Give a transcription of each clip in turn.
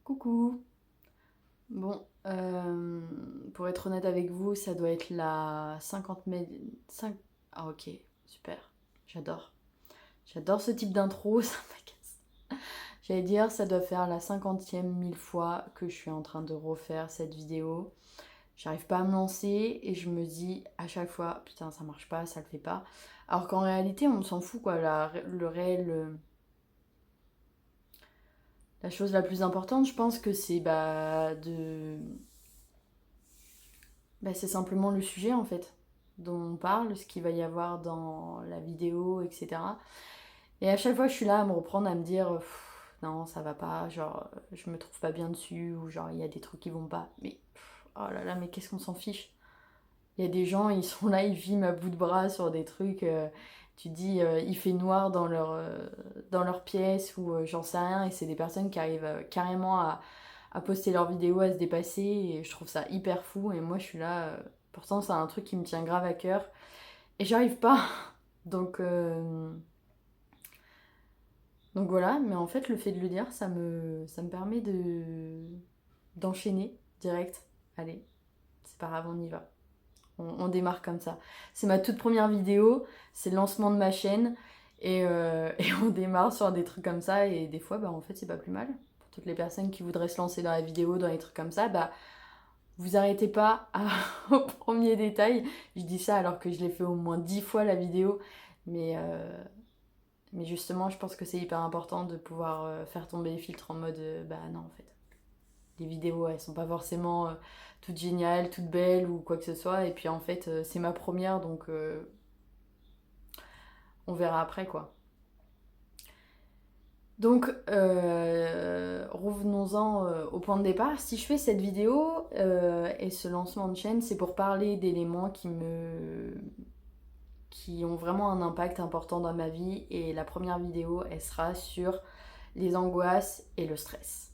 Coucou. Bon, pour être honnête avec vous, ça doit être la 50 mai... 5... Ah ok, super. J'adore. J'adore ce type d'intro, ça m'agace. J'allais dire, ça doit faire la 50e mille fois que je suis en train de refaire cette vidéo. J'arrive pas à me lancer et je me dis à chaque fois, putain, ça marche pas, ça le fait pas. Alors qu'en réalité, on s'en fout quoi. Le réel... La chose la plus importante, je pense que c'est c'est simplement le sujet en fait dont on parle, ce qu'il va y avoir dans la vidéo, etc. Et à chaque fois, je suis là à me reprendre, à me dire non, ça va pas, genre je me trouve pas bien dessus, ou genre il y a des trucs qui vont pas. Mais oh là là, mais qu'est-ce qu'on s'en fiche. Il y a des gens, ils sont là, ils vivent à bout de bras sur des trucs. Tu dis, il fait noir dans leur pièce, ou j'en sais rien, et c'est des personnes qui arrivent carrément à poster leurs vidéos, à se dépasser, et je trouve ça hyper fou. Et moi, je suis là, pourtant, c'est un truc qui me tient grave à cœur, et j'arrive pas. Donc, euh, donc voilà, mais en fait, le fait de le dire, ça me permet d'enchaîner direct. Allez, c'est pas grave, on y va. On démarre comme ça. C'est ma toute première vidéo, c'est le lancement de ma chaîne, et on démarre sur des trucs comme ça, et des fois, en fait, c'est pas plus mal. Pour toutes les personnes qui voudraient se lancer dans la vidéo, dans les trucs comme ça, vous arrêtez pas au premier détail. Je dis ça alors que je l'ai fait au moins 10 fois la vidéo, mais, euh, mais justement, je pense que c'est hyper important de pouvoir faire tomber les filtres en mode, non, en fait. Les vidéos, elles sont pas forcément toutes géniales, toutes belles ou quoi que ce soit. Et puis en fait, c'est ma première, donc on verra après quoi. Donc, revenons-en au point de départ. Si je fais cette vidéo et ce lancement de chaîne, c'est pour parler d'éléments qui ont vraiment un impact important dans ma vie. Et la première vidéo, elle sera sur les angoisses et le stress.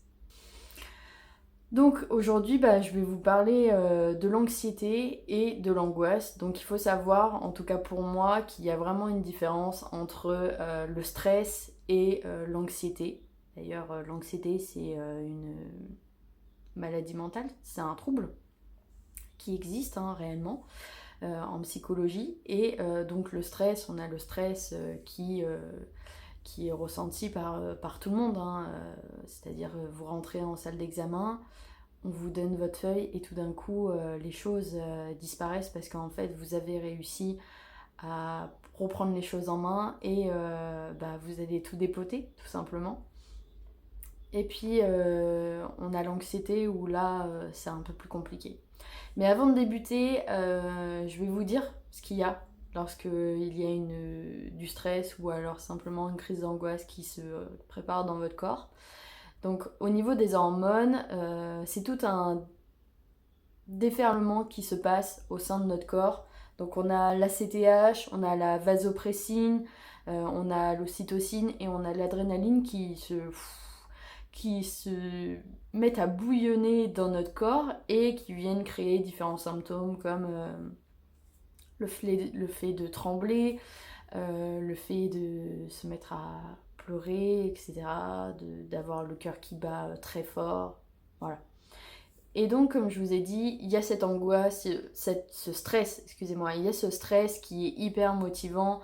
Donc aujourd'hui, je vais vous parler de l'anxiété et de l'angoisse. Donc il faut savoir, en tout cas pour moi, qu'il y a vraiment une différence entre le stress et l'anxiété. D'ailleurs, l'anxiété, c'est une maladie mentale, c'est un trouble qui existe réellement en psychologie. Et donc le stress, on a le stress qui est ressenti par tout le monde. C'est-à-dire, vous rentrez en salle d'examen, on vous donne votre feuille et tout d'un coup les choses disparaissent parce qu'en fait vous avez réussi à reprendre les choses en main et vous allez tout dépoter tout simplement. Et puis on a l'anxiété où là c'est un peu plus compliqué. Mais avant de débuter, je vais vous dire ce qu'il y a lorsqu'il y a du stress ou alors simplement une crise d'angoisse qui se prépare dans votre corps. Donc au niveau des hormones, c'est tout un déferlement qui se passe au sein de notre corps. Donc on a l'ACTH, on a la vasopressine, on a l'ocytocine et on a l'adrénaline qui se mettent à bouillonner dans notre corps et qui viennent créer différents symptômes comme le fait de trembler, le fait de se mettre à pleurer, etc., d'avoir le cœur qui bat très fort. Voilà. Et donc, comme je vous ai dit, il y a cette angoisse, ce stress, excusez-moi, il y a ce stress qui est hyper motivant,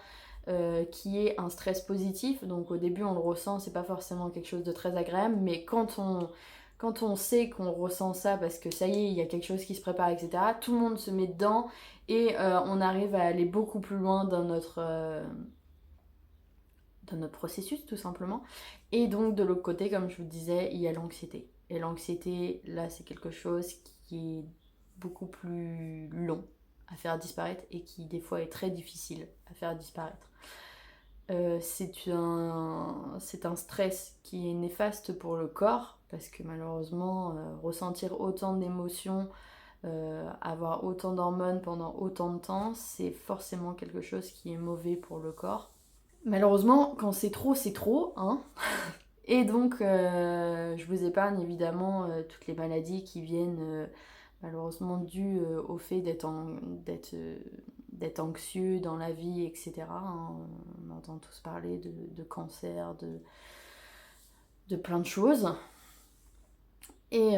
qui est un stress positif. Donc au début, on le ressent, c'est pas forcément quelque chose de très agréable, mais quand on sait qu'on ressent ça parce que ça y est, il y a quelque chose qui se prépare, etc., tout le monde se met dedans et on arrive à aller beaucoup plus loin dans notre processus tout simplement. Et donc de l'autre côté, comme je vous disais, il y a l'anxiété. Et l'anxiété, là, c'est quelque chose qui est beaucoup plus long à faire disparaître et qui des fois est très difficile à faire disparaître. C'est un stress qui est néfaste pour le corps parce que malheureusement, ressentir autant d'émotions, avoir autant d'hormones pendant autant de temps, c'est forcément quelque chose qui est mauvais pour le corps. Malheureusement, quand c'est trop, hein. Et donc, je vous épargne évidemment toutes les maladies qui viennent malheureusement dues au fait d'être anxieux dans la vie, etc., hein. On entend tous parler de cancer, de plein de choses. Et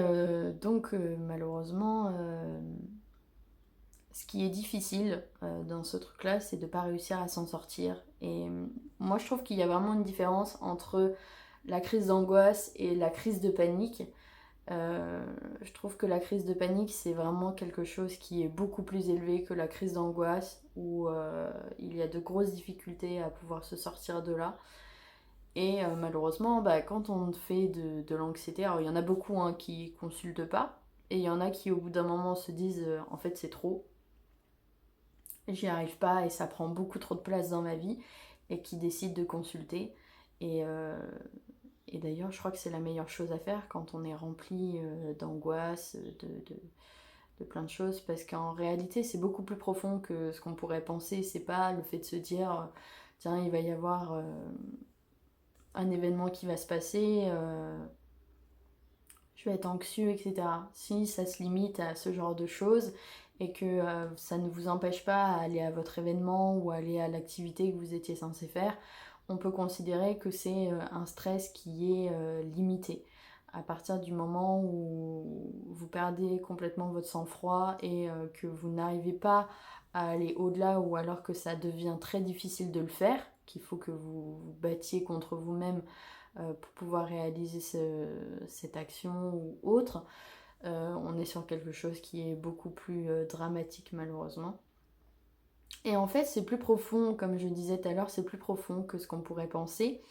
donc malheureusement, ce qui est difficile dans ce truc-là, c'est de ne pas réussir à s'en sortir. Et moi, je trouve qu'il y a vraiment une différence entre la crise d'angoisse et la crise de panique. Je trouve que la crise de panique, c'est vraiment quelque chose qui est beaucoup plus élevé que la crise d'angoisse, où il y a de grosses difficultés à pouvoir se sortir de là. Et malheureusement, bah, quand on fait de l'anxiété, alors il y en a beaucoup hein, qui consultent pas, et il y en a qui au bout d'un moment se disent en fait c'est trop, j'y arrive pas et ça prend beaucoup trop de place dans ma vie, et qui décident de consulter. Et, et d'ailleurs, je crois que c'est la meilleure chose à faire quand on est rempli d'angoisse, de plein de choses, parce qu'en réalité, c'est beaucoup plus profond que ce qu'on pourrait penser. C'est pas le fait de se dire, tiens, il va y avoir un événement qui va se passer, je vais être anxieux, etc. Si ça se limite à ce genre de choses et que ça ne vous empêche pas à aller à votre événement ou à aller à l'activité que vous étiez censé faire, on peut considérer que c'est un stress qui est limité. À partir du moment où vous perdez complètement votre sang-froid et que vous n'arrivez pas à aller au-delà, ou alors que ça devient très difficile de le faire, qu'il faut que vous vous battiez contre vous-même pour pouvoir réaliser cette action ou autre, on est sur quelque chose qui est beaucoup plus dramatique malheureusement. Et en fait, c'est plus profond, comme je disais tout à l'heure, c'est plus profond que ce qu'on pourrait penser.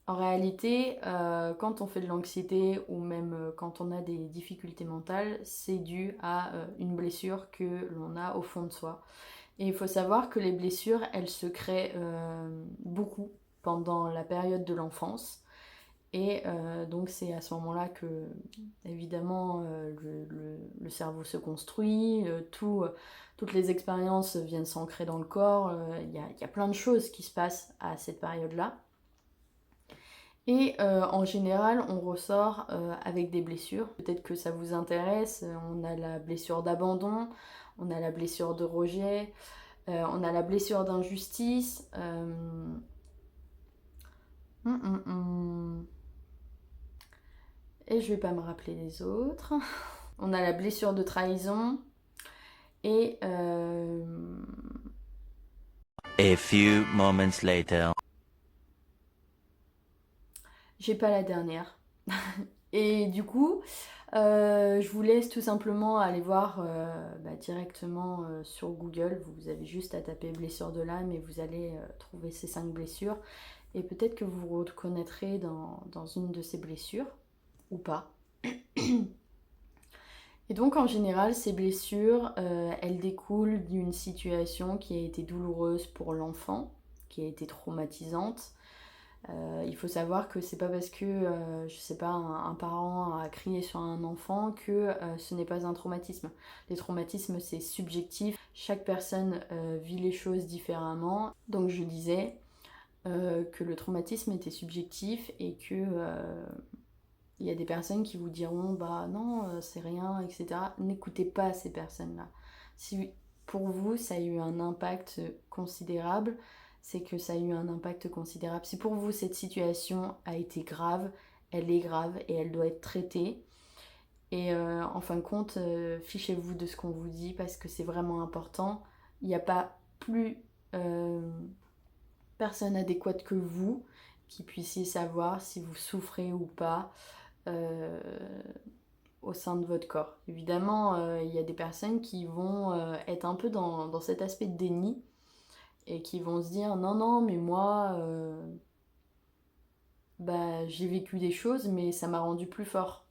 En réalité, quand on fait de l'anxiété ou même quand on a des difficultés mentales, c'est dû à une blessure que l'on a au fond de soi. Et il faut savoir que les blessures, elles se créent beaucoup pendant la période de l'enfance. Et donc c'est à ce moment-là que, évidemment, le cerveau se construit, toutes les expériences viennent s'ancrer dans le corps, y a plein de choses qui se passent à cette période-là. Et en général, on ressort avec des blessures. Peut-être que ça vous intéresse. On a la blessure d'abandon, on a la blessure de rejet, on a la blessure d'injustice. Hum, hum, hum. Et je vais pas me rappeler les autres. On a la blessure de trahison et A few moments later. j'ai pas la dernière. Et du coup, je vous laisse tout simplement aller voir directement sur Google. Vous avez juste à taper blessure de l'âme et vous allez trouver ces 5 blessures. Et peut-être que vous vous reconnaîtrez dans une de ces blessures ou pas. Et donc en général, ces blessures, elles découlent d'une situation qui a été douloureuse pour l'enfant, qui a été traumatisante. Il faut savoir que c'est pas parce que, je sais pas, un parent a crié sur un enfant que ce n'est pas un traumatisme. Les traumatismes, c'est subjectif. Chaque personne vit les choses différemment. Donc je disais que le traumatisme était subjectif et que il y a des personnes qui vous diront bah non, c'est rien, etc. N'écoutez pas ces personnes-là. Si pour vous ça a eu un impact considérable, c'est que ça a eu un impact considérable. Si pour vous cette situation a été grave, elle est grave et elle doit être traitée. Et en fin de compte, fichez-vous de ce qu'on vous dit parce que c'est vraiment important. Il n'y a pas plus personne adéquate que vous qui puissiez savoir si vous souffrez ou pas euh, au sein de votre corps. Évidemment, il y a des personnes qui vont être un peu dans cet aspect de déni et qui vont se dire non, non, mais moi, bah, j'ai vécu des choses, mais ça m'a rendu plus fort.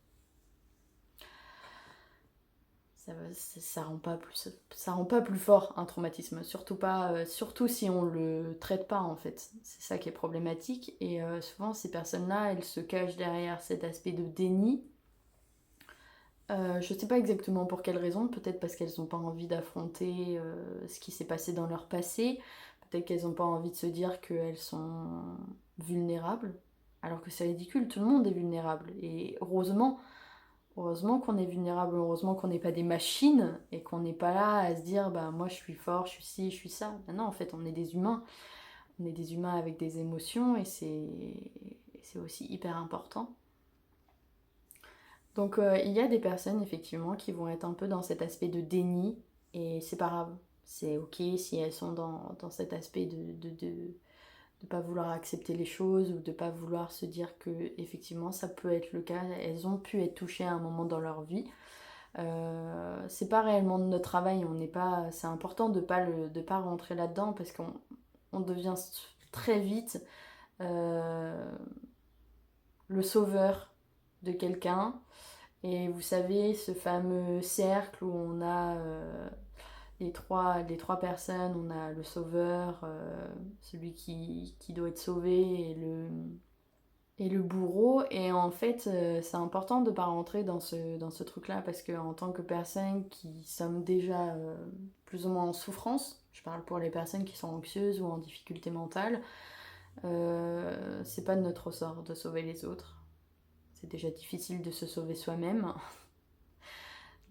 Ça rend pas plus fort un traumatisme, surtout pas, surtout si on le traite pas en fait. C'est ça qui est problématique et souvent ces personnes-là, elles se cachent derrière cet aspect de déni. Je sais pas exactement pour quelles raisons, peut-être parce qu'elles n'ont pas envie d'affronter ce qui s'est passé dans leur passé, peut-être qu'elles n'ont pas envie de se dire qu'elles sont vulnérables, alors que c'est ridicule, tout le monde est vulnérable. Et heureusement qu'on est vulnérable, heureusement qu'on n'est pas des machines et qu'on n'est pas là à se dire bah moi je suis fort, je suis ci, je suis ça. Ben non, en fait, on est des humains avec des émotions et c'est aussi hyper important. Donc il y a des personnes effectivement qui vont être un peu dans cet aspect de déni et c'est pas grave. C'est ok si elles sont dans cet aspect de pas vouloir accepter les choses ou de pas vouloir se dire que effectivement ça peut être le cas. Elles ont pu être touchées à un moment dans leur vie. C'est pas réellement de notre travail, on n'est pas. C'est important de pas rentrer là-dedans parce qu'on devient très vite euh, le sauveur de quelqu'un. Et vous savez, ce fameux cercle où on a les trois personnes, on a le sauveur, celui qui doit être sauvé et le bourreau. Et en fait, c'est important de ne pas rentrer dans ce truc-là parce qu'en tant que personne qui sommes déjà plus ou moins en souffrance, je parle pour les personnes qui sont anxieuses ou en difficulté mentale, c'est pas de notre ressort de sauver les autres. C'est déjà difficile de se sauver soi-même.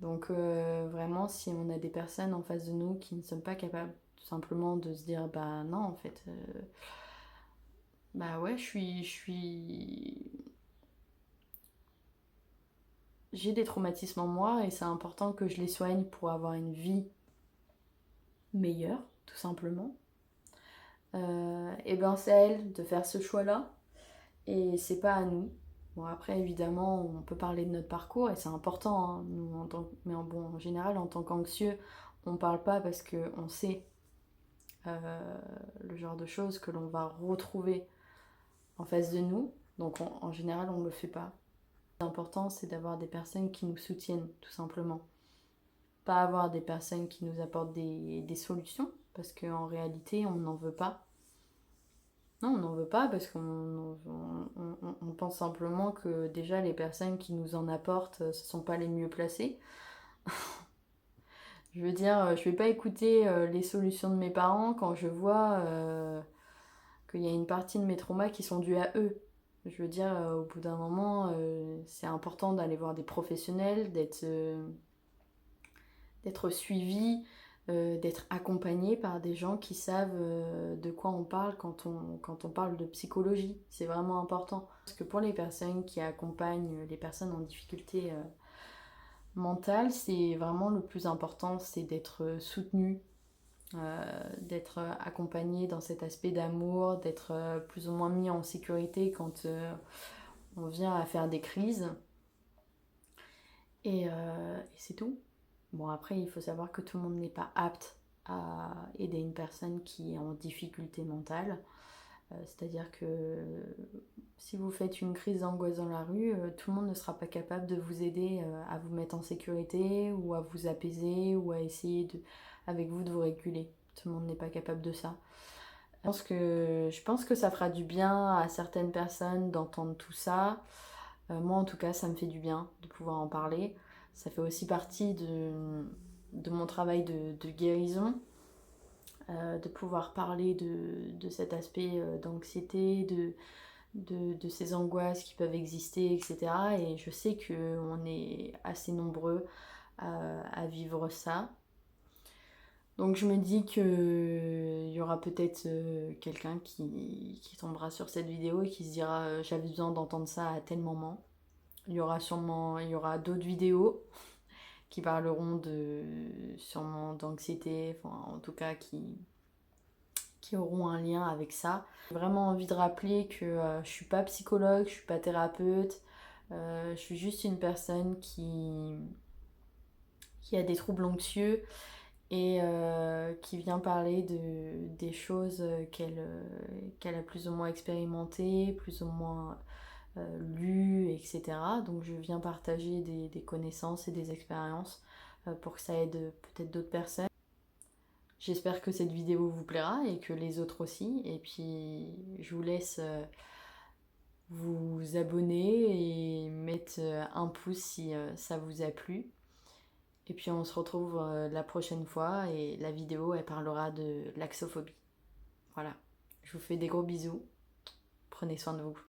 Donc vraiment, si on a des personnes en face de nous qui ne sont pas capables tout simplement de se dire bah non en fait, bah ouais j'ai des traumatismes en moi et c'est important que je les soigne pour avoir une vie meilleure, tout simplement. Et ben c'est à elle de faire ce choix-là et c'est pas à nous. Bon après évidemment on peut parler de notre parcours et c'est important, hein, nous, mais en général en tant qu'anxieux on parle pas parce qu'on sait le genre de choses que l'on va retrouver en face de nous. Donc en général, on ne le fait pas. L'important, c'est d'avoir des personnes qui nous soutiennent, tout simplement. Pas avoir des personnes qui nous apportent des solutions, parce qu'en réalité, on n'en veut pas. Non, on n'en veut pas parce on pense simplement que déjà les personnes qui nous en apportent, ce ne sont pas les mieux placées. Je veux dire, je vais pas écouter les solutions de mes parents quand je vois qu'il y a une partie de mes traumas qui sont dus à eux. Je veux dire, au bout d'un moment, c'est important d'aller voir des professionnels, d'être suivi, d'être accompagné par des gens qui savent de quoi on parle quand on parle de psychologie. C'est vraiment important. Parce que pour les personnes qui accompagnent les personnes en difficulté mentale, c'est vraiment le plus important, c'est d'être soutenu, d'être accompagné dans cet aspect d'amour, d'être plus ou moins mis en sécurité quand on vient à faire des crises. Et c'est tout. Bon, après, il faut savoir que tout le monde n'est pas apte à aider une personne qui est en difficulté mentale. C'est-à-dire que si vous faites une crise d'angoisse dans la rue, tout le monde ne sera pas capable de vous aider à vous mettre en sécurité ou à vous apaiser ou à essayer avec vous de vous réguler. Tout le monde n'est pas capable de ça. Je pense que ça fera du bien à certaines personnes d'entendre tout ça. Moi, en tout cas, ça me fait du bien de pouvoir en parler. Ça fait aussi partie de mon travail de guérison, de pouvoir parler de cet aspect d'anxiété, de ces angoisses qui peuvent exister, etc. Et je sais qu'on est assez nombreux à vivre ça. Donc je me dis qu'il y aura peut-être quelqu'un qui tombera sur cette vidéo et qui se dira j'avais besoin d'entendre ça à tel moment. Il y aura d'autres vidéos qui parleront sûrement d'anxiété, enfin en tout cas qui auront un lien avec ça. J'ai vraiment envie de rappeler que je suis pas psychologue, je suis pas thérapeute, je suis juste une personne qui a des troubles anxieux et qui vient parler des choses qu'elle a plus ou moins expérimentées, plus ou moins lues, etc. Donc je viens partager des connaissances et des expériences pour que ça aide peut-être d'autres personnes. J'espère que cette vidéo vous plaira et que les autres aussi. Et puis je vous laisse vous abonner et mettre un pouce si ça vous a plu. Et puis on se retrouve la prochaine fois et la vidéo elle parlera de l'axophobie. Voilà, je vous fais des gros bisous, prenez soin de vous.